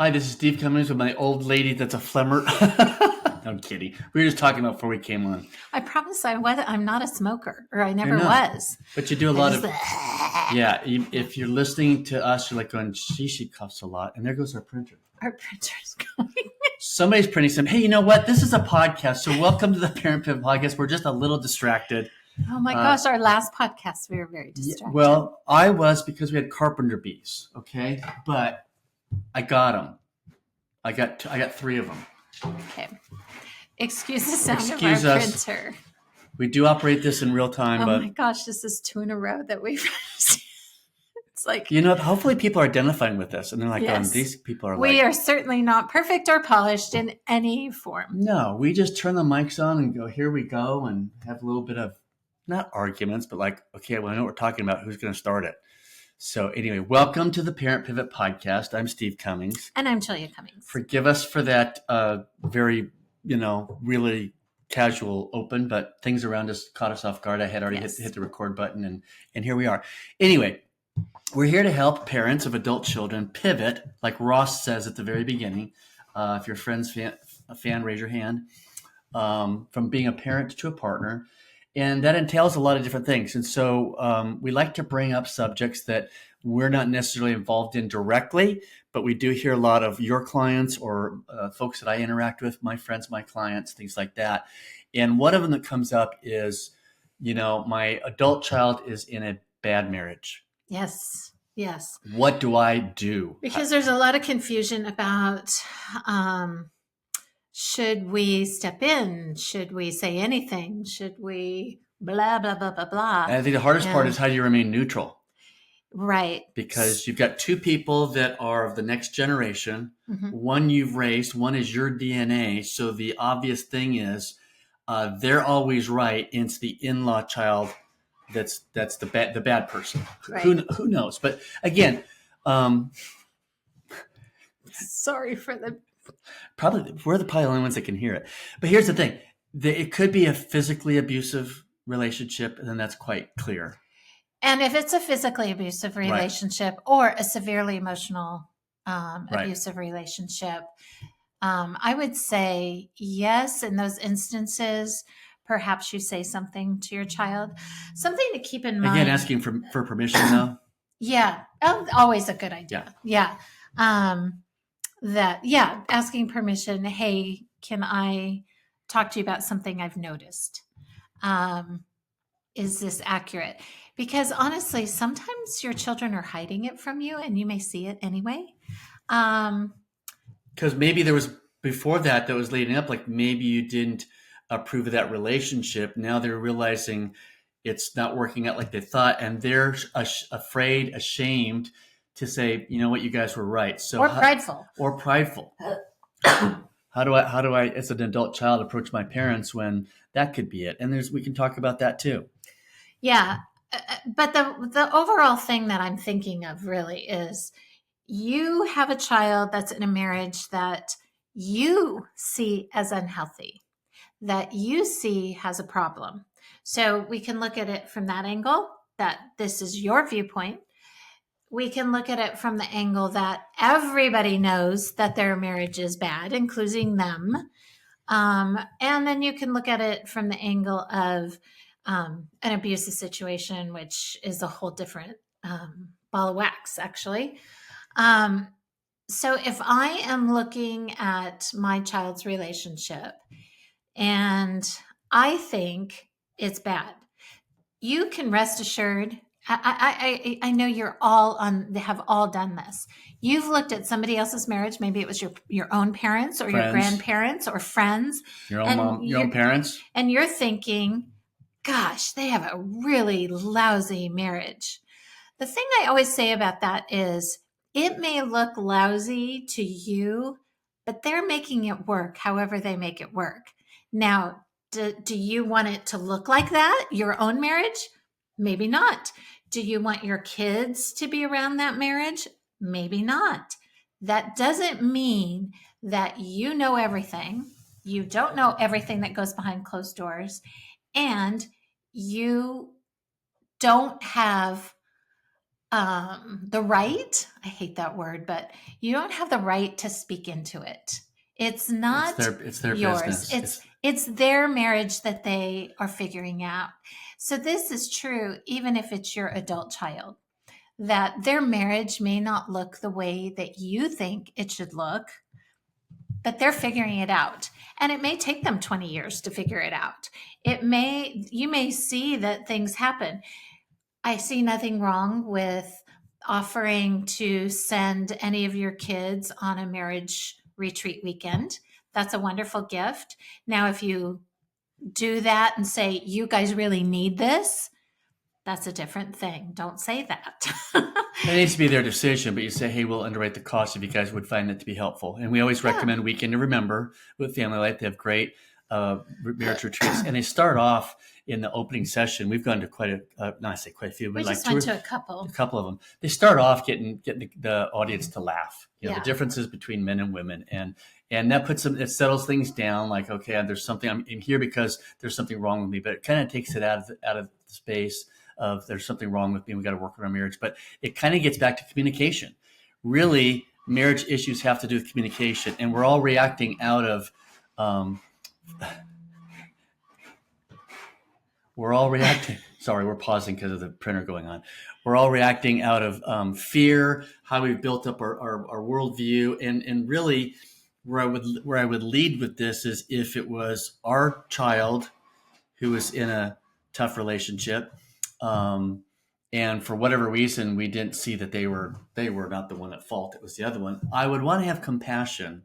Hi, this is Steve Cummings with my old lady that's a flemmer. I'm kidding. We were just talking about before we came on. I promise I'm not a smoker, or I never You're not. was. But you do a lot of, if you're listening to us, you're like going, she coughs a lot. And there goes our printer. Our printer's going. Somebody's printing some, hey, you know what? This is a podcast. So welcome to the Parent Pivot Podcast. We're just a little distracted. Oh my gosh, our last podcast, we were very distracted. Well, I was because we had carpenter bees, okay? But I got them. I got 3 of them. Okay. Excuse the sound Excuse of our us. printer. We do operate this in real time, Oh my gosh, this is 2 in a row that we've It's like, hopefully people are identifying with this and they're like, Yes. these people are we are certainly not perfect or polished in any form. No, we just turn the mics on and go, here we go, and have a little bit of, not arguments, but like, okay, well, I know what we're talking about. Who's going to start it? So anyway, welcome to the Parent Pivot Podcast. I'm Steve Cummings. And I'm Julia Cummings. Forgive us for that very, really casual open, but things around us caught us off guard. I had already hit the record button, and here we are. Anyway, we're here to help parents of adult children pivot, like Ross says at the very beginning. If you're a fan, raise your hand. From being a parent to a partner. And that entails a lot of different things. And so we like to bring up subjects that we're not necessarily involved in directly, but we do hear a lot of your clients or folks that I interact with, my friends, my clients, things like that. And one of them that comes up is, my adult child is in a bad marriage. Yes. What do I do? Because there's a lot of confusion about should we step in? Should we say anything? Should we blah, blah, blah, blah, blah? And I think the hardest part is how do you remain neutral? Right. Because you've got 2 people that are of the next generation. Mm-hmm. One you've raised, one is your DNA. So the obvious thing is they're always right. And it's the in-law child that's the bad person. Right. Who knows? But again, sorry for the... We're probably the only ones that can hear it. But here's the thing. It could be a physically abusive relationship, and then that's quite clear. And if it's a physically abusive relationship or a severely emotional abusive relationship, I would say yes, in those instances, perhaps you say something to your child. Something to keep in mind. Again, asking for permission, though? Yeah. Always a good idea. Yeah. Asking permission. Hey, can I talk to you about something I've noticed? Is this accurate? Because honestly, sometimes your children are hiding it from you and you may see it anyway. Because maybe there was before that was leading up, like maybe you didn't approve of that relationship. Now they're realizing it's not working out like they thought, and they're afraid, ashamed to say, you know what, you guys were right. So prideful. How do I, as an adult child, approach my parents when that could be it? And we can talk about that too. Yeah. But the overall thing that I'm thinking of really is you have a child that's in a marriage that you see as unhealthy, that you see has a problem. So we can look at it from that angle, that this is your viewpoint. We can look at it from the angle that everybody knows that their marriage is bad, including them. And then you can look at it from the angle of an abusive situation, which is a whole different ball of wax, actually. So if I am looking at my child's relationship and I think it's bad, you can rest assured. I know they have all done this. You've looked at somebody else's marriage. Maybe it was your own parents or your grandparents or friends. Your own mom, your own parents. And you're thinking, gosh, they have a really lousy marriage. The thing I always say about that is it may look lousy to you, but they're making it work however they make it work. Now, do you want it to look like that, your own marriage? Maybe not. Do you want your kids to be around that marriage? Maybe not. That doesn't mean that you know everything. You don't know everything that goes behind closed doors, and you don't have the right, I hate that word, but you don't have the right to speak into it. It's not It's their yours. business. It's their marriage that they are figuring out. So this is true even if it's your adult child, that their marriage may not look the way that you think it should look, but they're figuring it out. And it may take them 20 years to figure it out. You may see that things happen. I see nothing wrong with offering to send any of your kids on a marriage retreat weekend. That's a wonderful gift. Now, if you do that and say, you guys really need this, that's a different thing. Don't say that. It needs to be their decision, but you say, hey, we'll underwrite the cost if you guys would find it to be helpful. And we always Yeah. recommend Weekend to Remember with Family Life. They have great marriage retreats. And they start off in the opening session. We've gone to quite a few, but We like just went to a couple. a couple of them. They start off getting the audience to laugh. You know, Yeah. the differences between men and women, and that it settles things down. Like, okay, there's something, I'm here because there's something wrong with me, but it kind of takes it out of the space of there's something wrong with me. We got to work on our marriage, but it kind of gets back to communication. Really, marriage issues have to do with communication, and we're all reacting out of. We're all reacting. Sorry, we're pausing because of the printer going on. We're all reacting out of fear, how we've built up our worldview, and really, where I would lead with this is if it was our child who was in a tough relationship, and for whatever reason we didn't see that they were not the one at fault, it was the other one. I would want to have compassion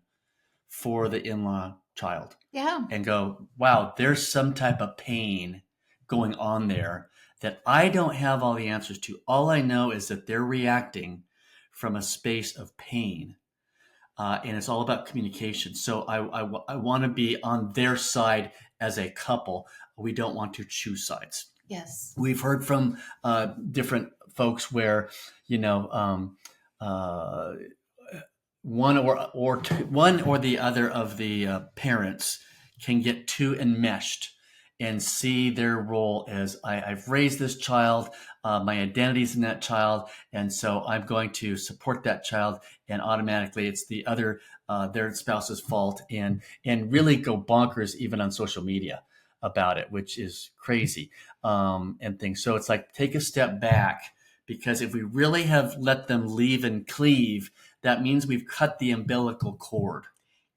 for the in-law child. Yeah. And go, wow, there's some type of pain going on there that I don't have all the answers to. All I know is that they're reacting from a space of pain. And it's all about communication. So I want to be on their side as a couple. We don't want to choose sides. Yes. We've heard from different folks where, one or the other of the parents can get too enmeshed and see their role as I've raised this child, my identity's in that child, and so I'm going to support that child, and automatically it's the other their spouse's fault, and really go bonkers even on social media about it, which is crazy, and things. So it's like, take a step back, because if we really have let them leave and cleave, that means we've cut the umbilical cord.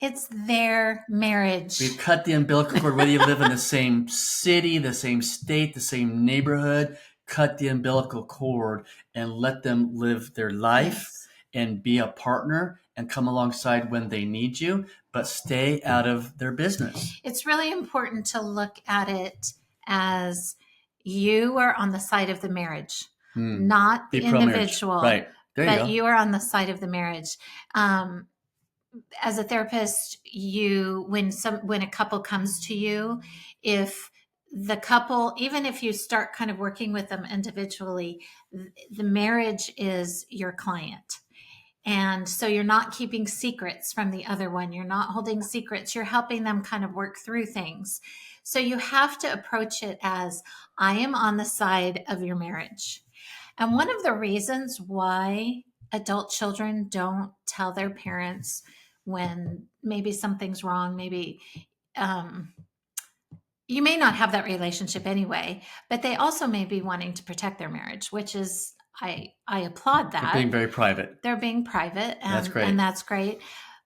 It's their marriage. We've cut the umbilical cord, whether you live in the same city, the same state, the same neighborhood. Cut the umbilical cord and let them live their life. Yes. And be a partner and come alongside when they need you, but stay out of their business. It's really important to look at it as you are on the side of the marriage, not the individual. Right. There you go. You are on the side of the marriage. As a therapist, when a couple comes to you, if the couple, even if you start kind of working with them individually, the marriage is your client. And so you're not keeping secrets from the other one. You're not holding secrets. You're helping them kind of work through things. So you have to approach it as, I am on the side of your marriage. And one of the reasons why adult children don't tell their parents when maybe something's wrong, maybe you may not have that relationship anyway, but they also may be wanting to protect their marriage, which is, I applaud that. They're being very private. They're being private. And that's great. And that's great.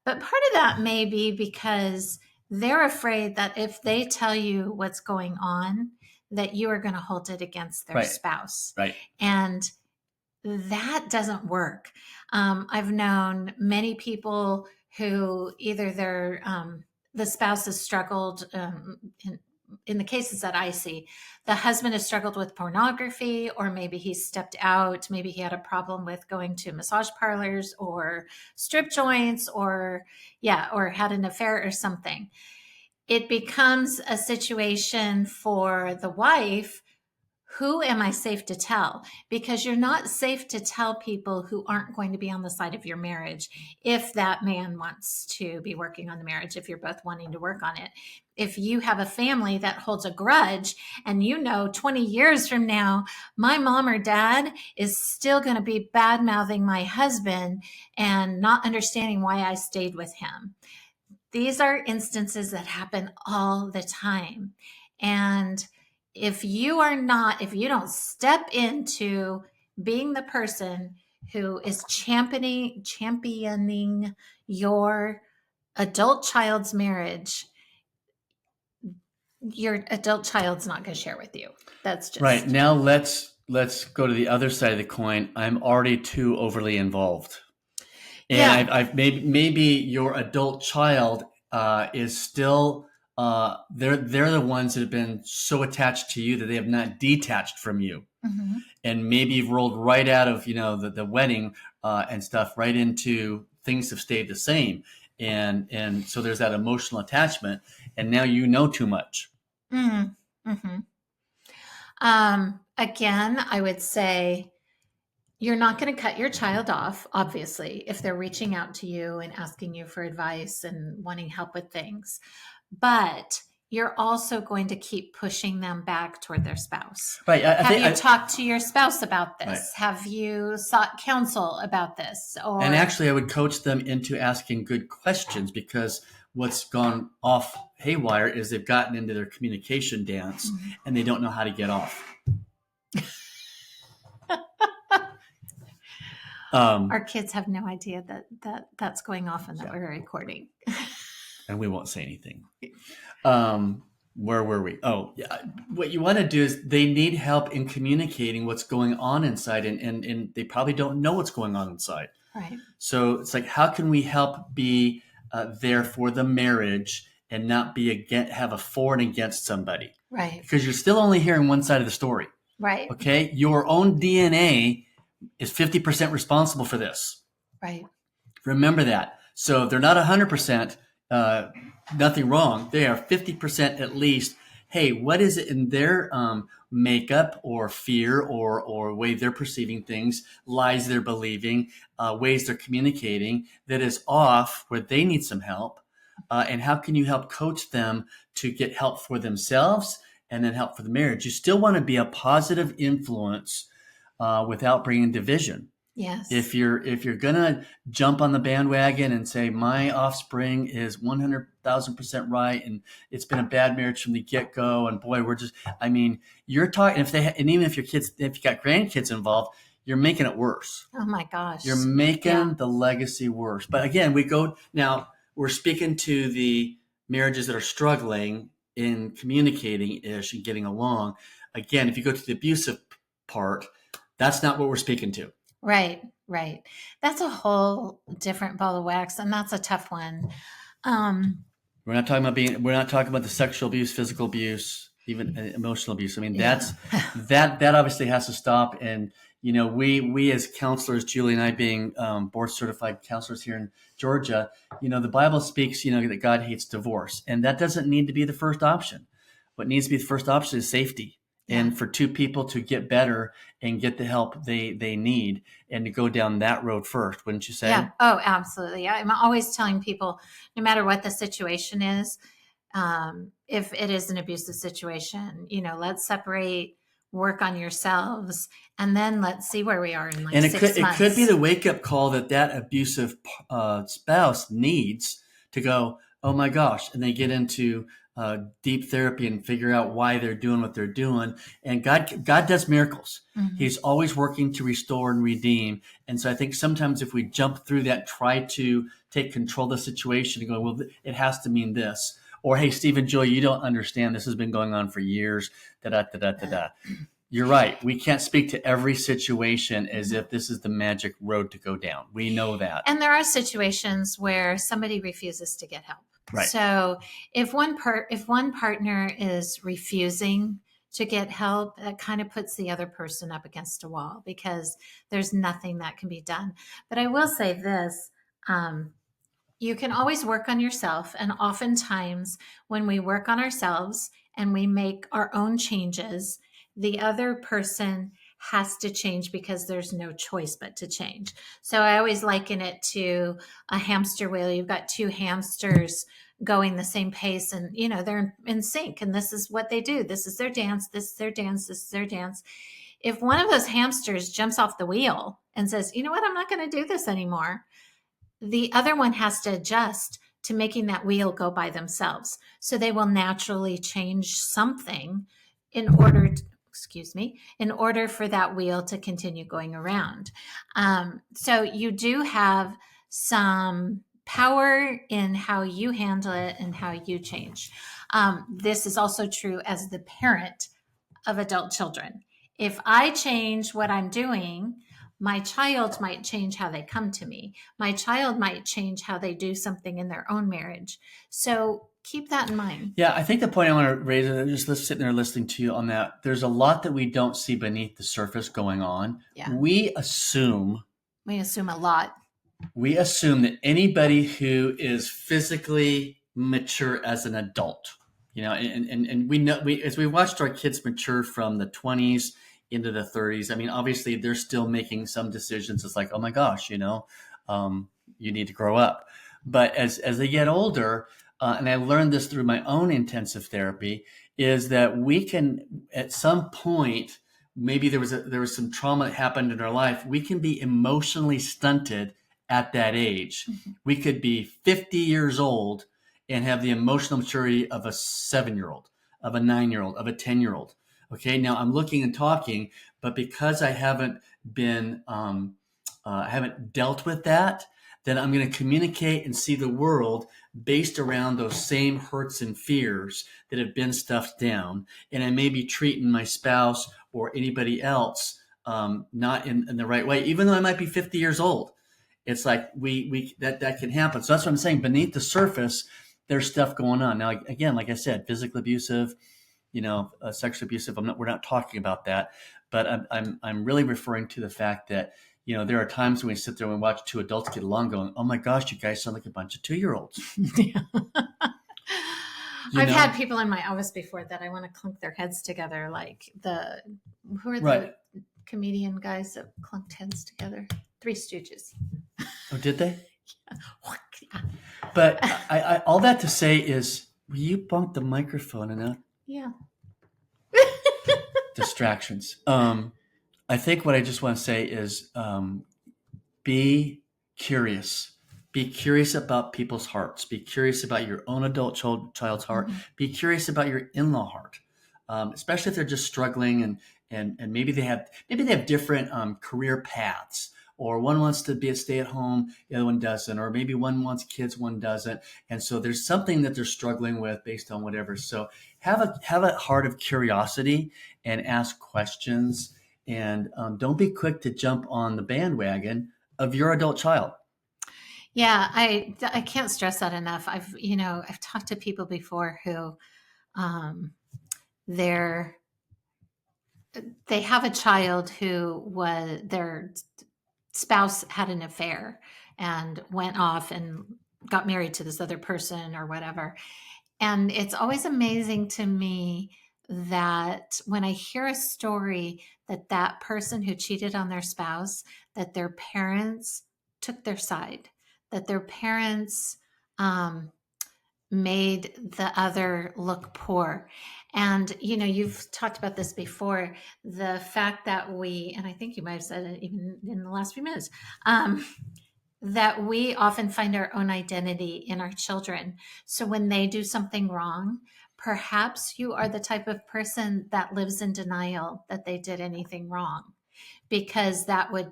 But part of that may be because they're afraid that if they tell you what's going on, that you are going to hold it against their spouse. Right. And that doesn't work. I've known many people who either the spouse has struggled, in the cases that I see, the husband has struggled with pornography, or maybe he's stepped out. Maybe he had a problem with going to massage parlors or strip joints, or had an affair or something. It becomes a situation for the wife who am I safe to tell? Because you're not safe to tell people who aren't going to be on the side of your marriage if that man wants to be working on the marriage, if you're both wanting to work on it. If you have a family that holds a grudge and 20 years from now, my mom or dad is still going to be bad mouthing my husband and not understanding why I stayed with him. These are instances that happen all the time. And if you don't step into being the person who is championing your adult child's marriage, your adult child's not going to share with you. That's just Right. Now let's go to the other side of the coin. I'm already too overly involved. And Yeah. I've maybe your adult child is still they're the ones that have been so attached to you that they have not detached from you, Mhm. and maybe you've rolled right out of the wedding and stuff right into things have stayed the same, and so there's that emotional attachment, and now you know too much. Mhm. Mhm. Again, I would say you're not going to cut your child off, obviously, if they're reaching out to you and asking you for advice and wanting help with things. But you're also going to keep pushing them back toward their spouse. Right. I Have think you talked to your spouse about this? Right. Have you sought counsel about this? And actually, I would coach them into asking good questions, because what's gone off haywire is they've gotten into their communication dance and they don't know how to get off. Our kids have no idea that's going off and that we're recording. And we won't say anything. Where were we? Oh, yeah. What you want to do is they need help in communicating what's going on inside, and they probably don't know what's going on inside. Right. So it's like, how can we help be there for the marriage and not have a for and against somebody? Right. Because you're still only hearing one side of the story. Right. Okay. Your own DNA is 50% responsible for this. Right. Remember that. So they're not 100%, nothing wrong. They are 50% at least. Hey, what is it in their makeup or fear or way they're perceiving things, lies they're believing, ways they're communicating that is off, where they need some help? And how can you help coach them to get help for themselves and then help for the marriage? You still want to be a positive influence without bringing division. Yes. If you're gonna jump on the bandwagon and say my offspring is 100,000% right, and it's been a bad marriage from the get go, and boy, you're talking. And even if if you got grandkids involved, you're making it worse. Oh my gosh. You're making the legacy worse. But again, we're speaking to the marriages that are struggling in communicating ish and getting along. Again, if you go to the abusive part, that's not what we're speaking to. Right, right. That's a whole different ball of wax, and that's a tough one. We're not talking about the sexual abuse, physical abuse, even emotional abuse. I mean, that obviously has to stop. And we as counselors, Julie and I being board certified counselors here in Georgia, the Bible speaks, that God hates divorce, and that doesn't need to be the first option. What needs to be the first option is safety. Yeah. And for two people to get better and get the help they need, and to go down that road first, wouldn't you say? Yeah. Oh, absolutely. I'm always telling people, no matter what the situation is, if it is an abusive situation, let's separate, work on yourselves, and then let's see where we are in like 6 months. It could be the wake up call that abusive spouse needs to go, oh my gosh, and they get into deep therapy and figure out why they're doing what they're doing. And God does miracles. Mm-hmm. He's always working to restore and redeem. And so I think sometimes if we jump through that, try to take control of the situation and go, well, it has to mean this. Or, hey, Stephen, Joy, you don't understand. This has been going on for years. You're right. We can't speak to every situation as if this is the magic road to go down. We know that. And there are situations where somebody refuses to get help. Right. So if one partner is refusing to get help, that kind of puts the other person up against a wall, because there's nothing that can be done. But I will say this, you can always work on yourself. And oftentimes when we work on ourselves and we make our own changes, the other person has to change because there's no choice but to change. So I always liken it to a hamster wheel. You've got two hamsters going the same pace, and they're in sync, and this is what they do. This is their dance, this is their dance, this is their dance. If one of those hamsters jumps off the wheel and says, you know what, I'm not going to do this anymore, the other one has to adjust to making that wheel go by themselves. So they will naturally change something in order to, in order for that wheel to continue going around. So you do have some power in how you handle it and how you change. This is also true as the parent of adult children. If I change what I'm doing, my child might change how they come to me. My child might change how they do something in their own marriage. So keep that in mind. Yeah, I think the point I want to raise, and just sitting there listening to you on that, there's a lot that we don't see beneath the surface going on. Yeah. We assume a lot. We assume that anybody who is physically mature as an adult, and we know, as we watched our kids mature from the 20s into the 30s, I mean, obviously they're still making some decisions. It's like, oh my gosh, you need to grow up. But as they get older, and I learned this through my own intensive therapy, is that we can, at some point, maybe there was some trauma that happened in our life, we can be emotionally stunted at that age. Mm-hmm. We could be 50 years old and have the emotional maturity of a 7-year-old, of a 9-year-old, of a 10-year-old. Okay, now I'm looking and talking, but because I haven't been, I haven't dealt with that, then I'm going to communicate and see the world based around those same hurts and fears that have been stuffed down. And I may be treating my spouse or anybody else not in the right way, even though I might be 50 years old. It's like that can happen. So that's what I'm saying. Beneath the surface, there's stuff going on. Now, again, like I said, physically abusive, sexually abusive. We're not talking about that, but I'm really referring to the fact that, there are times when we sit there and we watch two adults get along going, oh my gosh, you guys sound like a bunch of 2-year-olds. Yeah. I've had people in my office before that I want to clunk their heads together, like who are the comedian guys that clunked heads together? Three Stooges. Oh, did they? Yeah. But I all that to say is, will you bump the microphone enough? Yeah. Distractions. I think what I just want to say is be curious. Be curious about people's hearts. Be curious about your own adult child's heart. Mm-hmm. Be curious about your in-law heart, especially if they're just struggling and maybe they have different career paths. Or one wants to be a stay-at-home, the other one doesn't. Or maybe one wants kids, one doesn't. And so there's something that they're struggling with based on whatever. So have a heart of curiosity and ask questions. And don't be quick to jump on the bandwagon of your adult child. Yeah, I can't stress that enough. I've talked to people before who they have a child who was their spouse had an affair and went off and got married to this other person or whatever. And it's always amazing to me that when I hear a story that person who cheated on their spouse, that their parents took their side, that their parents made the other look poor. And, you've talked about this before, the fact that and I think you might have said it even in the last few minutes, that we often find our own identity in our children. So when they do something wrong, perhaps you are the type of person that lives in denial that they did anything wrong, because that would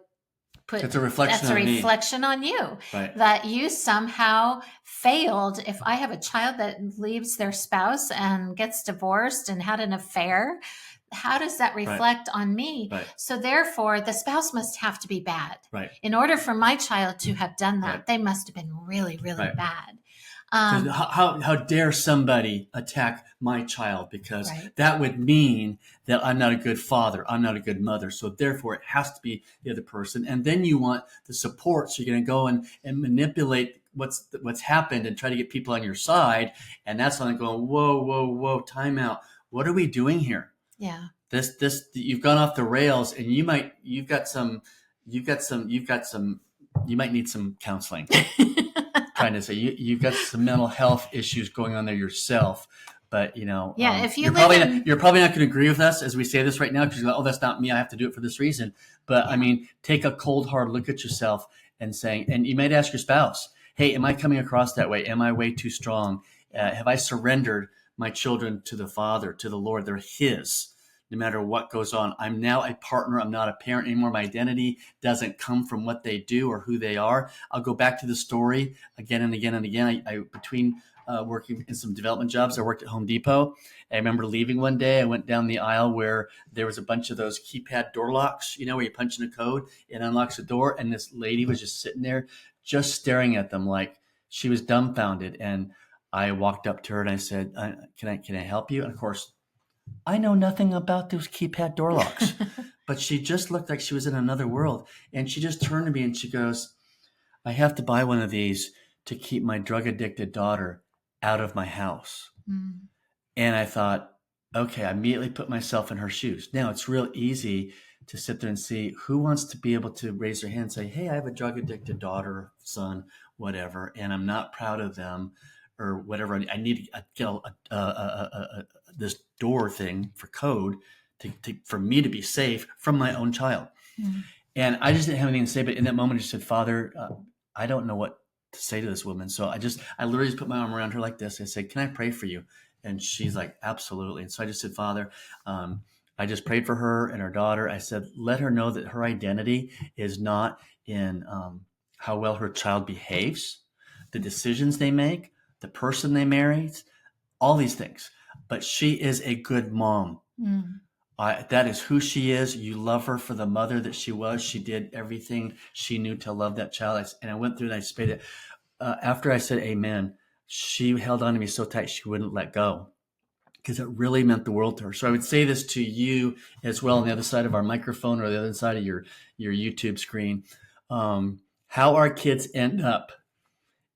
it's a reflection on you, right? That you somehow failed. If I have a child that leaves their spouse and gets divorced and had an affair, how does that reflect on me? Right. So therefore, the spouse must have to be bad. Right. In order for my child to have done that, they must have been really, really bad. How dare somebody attack my child, because that would mean that I'm not a good father, I'm not a good mother, so therefore it has to be the other person. And then you want the support, so you're going to go and manipulate what's happened and try to get people on your side. And that's when I'm going, whoa, time out. What are we doing here? Yeah. this you've gone off the rails, and you might you might need some counseling. Trying to say you've got some mental health issues going on there yourself. But if you you're probably not going to agree with us as we say this right now, because you're like, oh, that's not me. I have to do it for this reason. But I mean, take a cold, hard look at yourself and you might ask your spouse, hey, am I coming across that way? Am I way too strong? Have I surrendered my children to the Father, to the Lord? They're His. No matter what goes on, I'm now a partner. I'm not a parent anymore. My identity doesn't come from what they do or who they are. I'll go back to the story again and again and again. I between working in some development jobs, I worked at Home Depot. I remember leaving one day. I went down the aisle where there was a bunch of those keypad door locks, where you punch in a code, it unlocks the door. And this lady was just sitting there, just staring at them like she was dumbfounded. And I walked up to her and I said, can I help you? And of course, I know nothing about those keypad door locks, but she just looked like she was in another world. And she just turned to me and she goes, I have to buy one of these to keep my drug addicted daughter out of my house. Mm. And I thought, okay, I immediately put myself in her shoes. Now it's real easy to sit there and see who wants to be able to raise their hand and say, hey, I have a drug addicted daughter, son, whatever, and I'm not proud of them or whatever. I need to get this door thing for code for me to be safe from my own child. Mm-hmm. And I just didn't have anything to say, but in that moment, I just said, Father, I don't know what to say to this woman. So I literally just put my arm around her like this. I said, can I pray for you? And she's like, absolutely. And so I just said, Father, I just prayed for her and her daughter. I said, let her know that her identity is not in how well her child behaves, the decisions they make, the person they marry, all these things. But she is a good mom. Mm. That is who she is. You love her for the mother that she was. She did everything she knew to love that child. And I went through and I just prayed it. After I said amen, she held on to me so tight she wouldn't let go because it really meant the world to her. So I would say this to you as well on the other side of our microphone or the other side of your YouTube screen. How our kids end up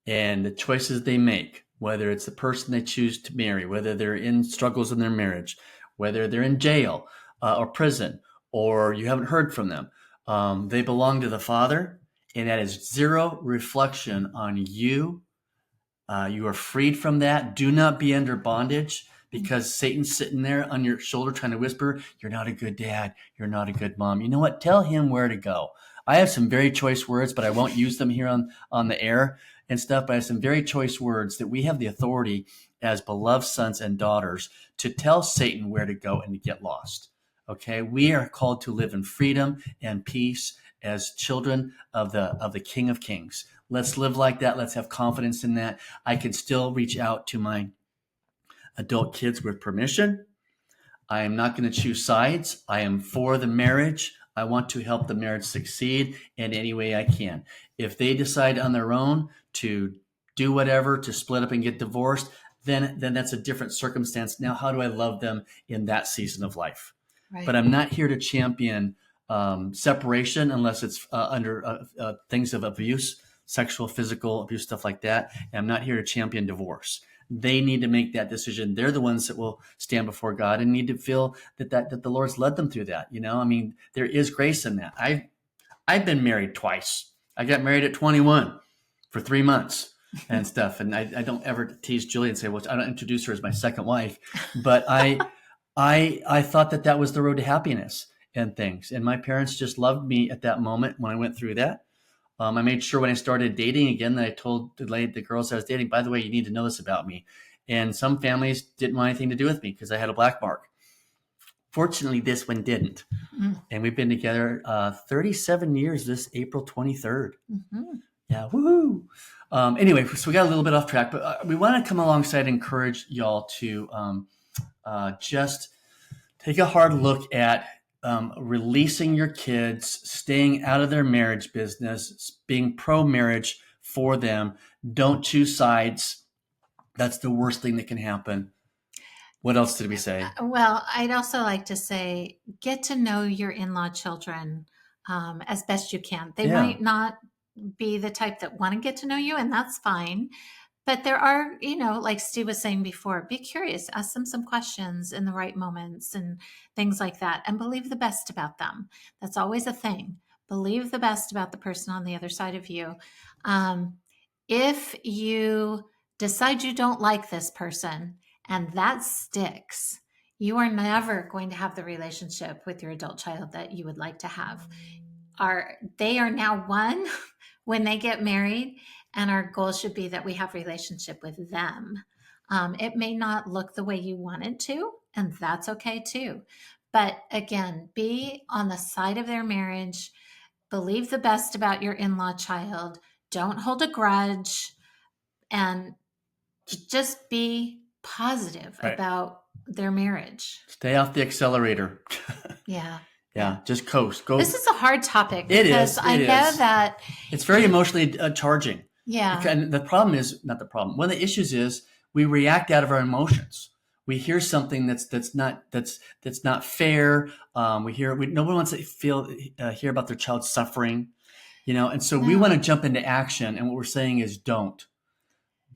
and the choices they make, whether it's the person they choose to marry, whether they're in struggles in their marriage, whether they're in jail or prison, or you haven't heard from them. They belong to the Father, and that is zero reflection on you. You are freed from that. Do not be under bondage because Satan's sitting there on your shoulder trying to whisper, you're not a good dad. You're not a good mom. You know what? Tell him where to go. I have some very choice words, but I won't use them here on the air and stuff. But I have some very choice words that we have the authority as beloved sons and daughters to tell Satan where to go and to get lost. Okay, we are called to live in freedom and peace as children of the King of Kings. Let's live like that. Let's have confidence in that. I can still reach out to my adult kids with permission. I am not going to choose sides. I am for the marriage. I want to help the marriage succeed in any way I can. If they decide on their own to do whatever, to split up and get divorced, then that's a different circumstance. Now, how do I love them in that season of life? Right. But I'm not here to champion separation unless it's under things of abuse, sexual, physical abuse, stuff like that. And I'm not here to champion divorce. They need to make that decision. They're the ones that will stand before God and need to feel that the Lord's led them through that. I mean, there is grace in that. I've been married twice. I got married at 21 for 3 months and stuff. And I don't ever tease Julie and say, well, I don't introduce her as my second wife, but I thought that was the road to happiness and things. And my parents just loved me at that moment when I went through that. I made sure when I started dating again that I told the girls I was dating, by the way, you need to know this about me. And some families didn't want anything to do with me because I had a black mark. Fortunately, this one didn't. Mm-hmm. And we've been together 37 years this April 23rd. Mm-hmm. Yeah, woohoo. Anyway, so we got a little bit off track, but we want to come alongside and encourage y'all to just take a hard look at releasing your kids, staying out of their marriage business, being pro-marriage for them. Don't choose sides. That's the worst thing that can happen. What else did we say? Well, I'd also like to say, get to know your in-law children as best you can. They might not be the type that want to get to know you, and that's fine. But there are, like Steve was saying before, be curious, ask them some questions in the right moments and things like that, and believe the best about them. That's always a thing. Believe the best about the person on the other side of you. If you decide you don't like this person and that sticks, you are never going to have the relationship with your adult child that you would like to have. They are now one when they get married, and our goal should be that we have relationship with them. It may not look the way you want it to, and that's okay too. But again, be on the side of their marriage, believe the best about your in-law child, don't hold a grudge, and just be positive about their marriage. Stay off the accelerator. Yeah. Yeah, just coast. Go. This is a hard topic It because is. I know that it's very emotionally charging. Yeah. And the problem is not the problem. One of the issues is we react out of our emotions. We hear something that's not fair. No one wants to hear about their child suffering, and so we want to jump into action. And what we're saying is don't.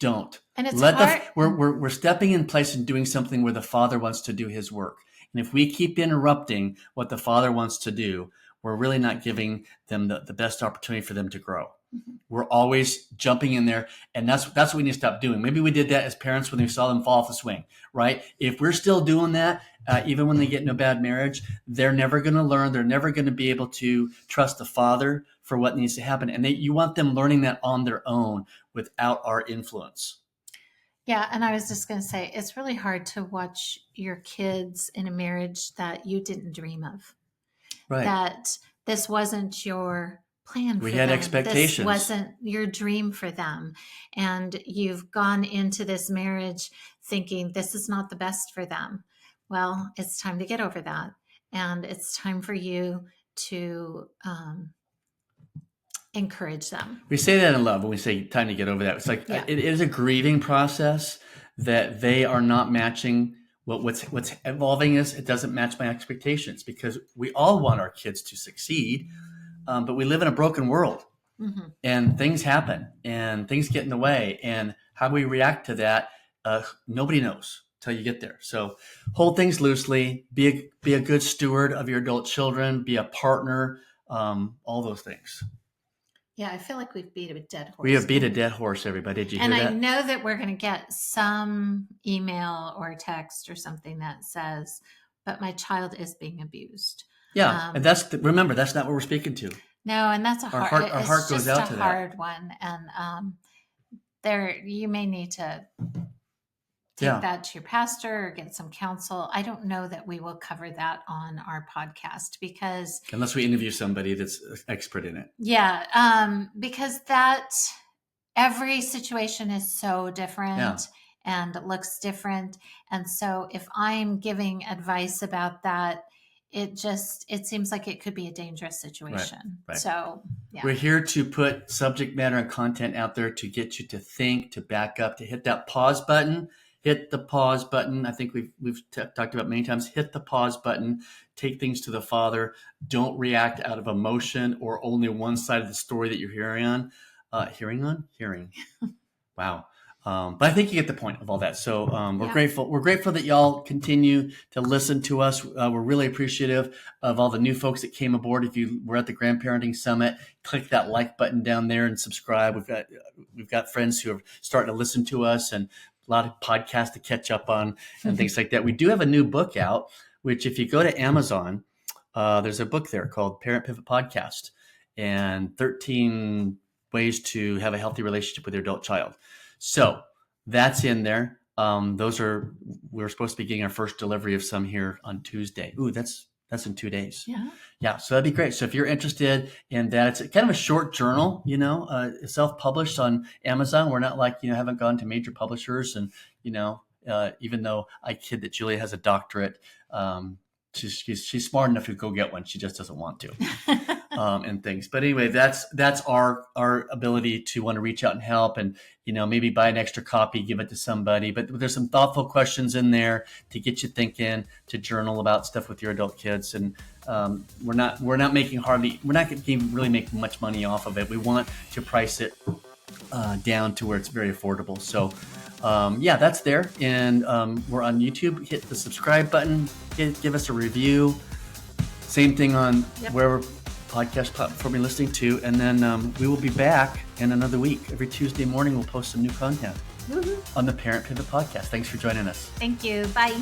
And it's hard. We're stepping in place and doing something where the Father wants to do His work. And if we keep interrupting what the Father wants to do, we're really not giving them the best opportunity for them to grow. Mm-hmm. We're always jumping in there, and that's what we need to stop doing. Maybe we did that as parents when we saw them fall off the swing, right? If we're still doing that, even when they get in a bad marriage, they're never going to learn. They're never going to be able to trust the Father for what needs to happen. And you want them learning that on their own without our influence. Yeah, and I was just going to say, it's really hard to watch your kids in a marriage that you didn't dream of. Right. That this wasn't your plan for them. We had expectations. This wasn't your dream for them. And you've gone into this marriage thinking this is not the best for them. Well, it's time to get over that. And it's time for you to encourage them. We say that in love when we say time to get over that. It's like It is a grieving process that they are not matching what's evolving is. It doesn't match my expectations because we all want our kids to succeed, but we live in a broken world, mm-hmm. and things happen and things get in the way. And how we react to that, nobody knows till you get there. So hold things loosely. Be a good steward of your adult children. Be a partner. All those things. Yeah, I feel like we've beat a dead horse. We have beat a dead horse, everybody. Did you hear that? And I know that we're going to get some email or text or something that says, but my child is being abused. Yeah, and remember, that's not what we're speaking to. No, and that's our heart goes out to that. It's a hard one. And you may need to take that to your pastor or get some counsel. I don't know that we will cover that on our podcast because unless we interview somebody that's expert in it. Yeah. Because every situation is so different and it looks different. And so if I'm giving advice about that, it seems like it could be a dangerous situation. Right. So we're here to put subject matter and content out there to get you to think, to back up, to hit that pause button. Hit the pause button. I think we've talked about many times. Hit the pause button. Take things to the Father. Don't react out of emotion or only one side of the story that you're hearing. Hearing. Wow. But I think you get the point of all that. So we're grateful. We're grateful that y'all continue to listen to us. We're really appreciative of all the new folks that came aboard. If you were at the Grandparenting Summit, click that like button down there and subscribe. We've got friends who are starting to listen to us and a lot of podcasts to catch up on and things like that. We do have a new book out, which if you go to Amazon, there's a book there called Parent Pivot Podcast and 13 ways to have a healthy relationship with your adult child. So that's in there. We're supposed to be getting our first delivery of some here on Tuesday. Ooh, that's in 2 days. Yeah. So that'd be great. So if you're interested in that, it's kind of a short journal, self-published on Amazon. We're not like, haven't gone to major publishers and, even though I kid that Julia has a doctorate, she's smart enough to go get one. She just doesn't want to, and things. But anyway, that's our ability to want to reach out and help and, maybe buy an extra copy, give it to somebody. But there's some thoughtful questions in there to get you thinking, to journal about stuff with your adult kids. And we're not going to really make much money off of it. We want to price it down to where it's very affordable. So, yeah, that's there. And we're on YouTube. Hit the subscribe button. Give us a review. Same thing on wherever podcast platform you're listening to. And then we will be back in another week. Every Tuesday morning, we'll post some new content on the Parent Pivot Podcast. Thanks for joining us. Thank you. Bye.